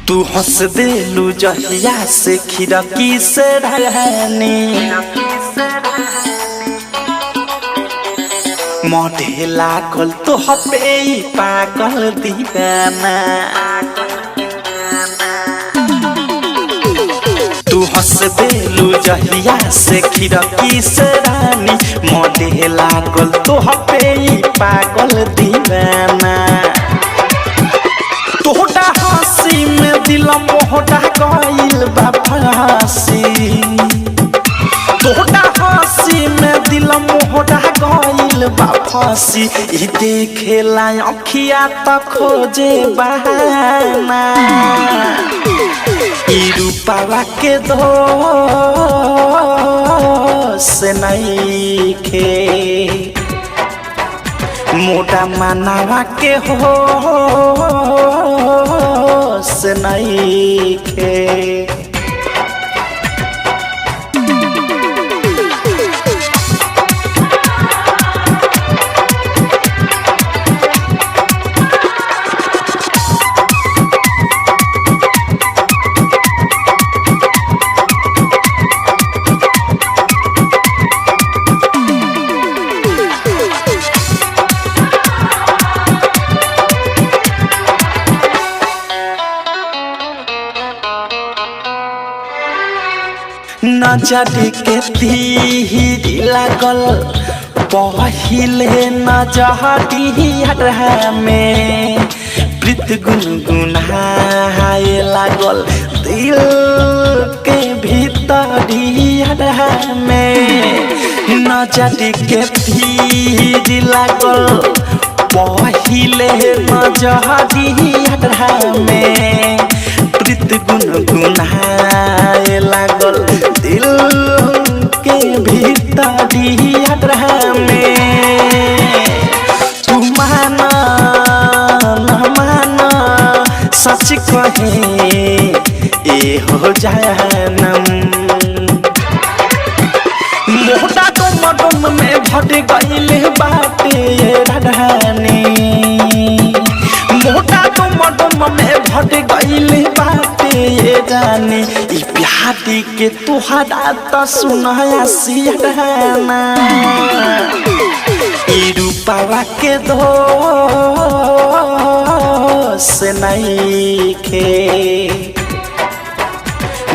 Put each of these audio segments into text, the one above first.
तू हंस देलू जहिया से खिड़की से रहनी मोढ़े लागल तो हपे पागल दीवाना। तू हंस देलू जहिया से खिड़की से रहनी मोढ़े लागल तो हपे पागल दीवाना। तोहरा हंसी में दिल मोहरा गइल बा फांसी। तोहरा हंसी में दिल मोहरा गइल बा फांसी। ई देखेला अखिया त खोजे बहाना। ई रूपवा के दोष नइखे मोटा मनावा के होश नइखे। नजर के तीर लागल पहिले नजरिया में प्रीत गुनगुनाए लागल दिल के भीतरिया में। नजर के तीर लागल पहिले नजरिया में प्रीत गुनगुनाए लागल दिल के भीतरिया में। तू माना न माना सच कहे ए हो जानम। मोटा डुम में भट गइल बाटे रानी। मोटा डुम में भट गइल बाटे रानी। ई प्यारी के तुहरा त सुनाया सियाना। ई रूपवा के दोष नइखे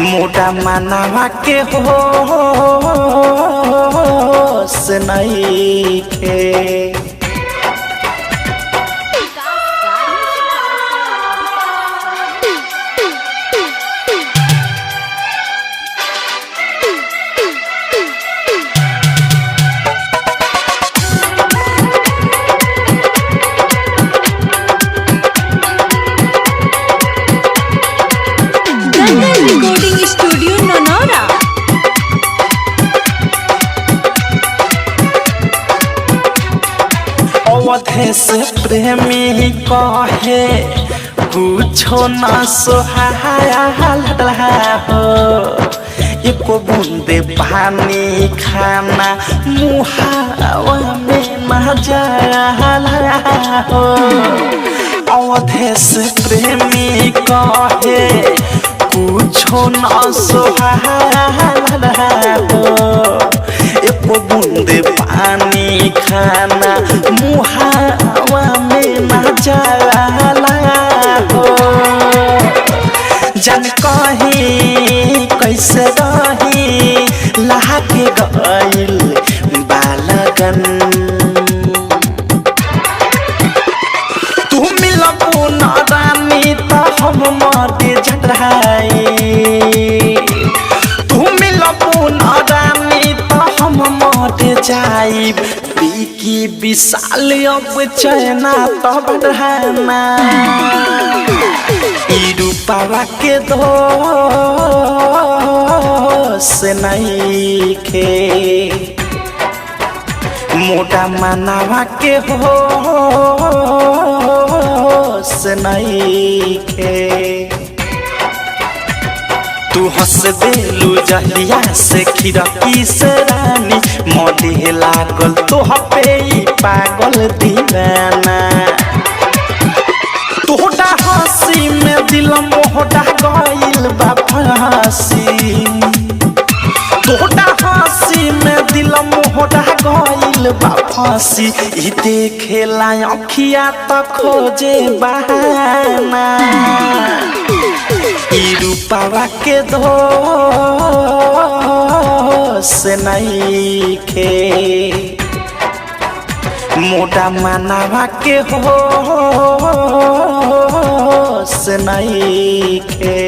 मोटा मनावा के होश नइखे। Recording studio Nanaura. अवधेश प्रेमी कहे कुछो न सोहाल हो। एको बूंदे पानी खाना मुहावा में न जाला हो। अवधेश प्रेमी कहे कुछो न सोहाल हो। एको बूंदे पानी खाना मुहावा में न जाला हो। जन कहीं कैसे रही लाके गइल बालगन। तू मिलबू न रानी त हम मर झटराई। तू मिलबू न रानी त हम मर जाइब। की विशाल अब चैना त बढ़ाना। ई रूपवा के दोष नइखे मोटा मनावा के होश नइखे। तू हंस देलू जहिया से खिड़की से रानी मोढ़े लागल तो हपे पागल दीवाना। तोहरा हंसी में दिल मोह मोहटा गइल बा फांसी तोहरा हंसी में दिल मोहरा गइल बा फांसी ई देखेला अखिया त खोजे बहाना ई रूपावा के दोष नइखे मोटा मनावा के होश नइखे।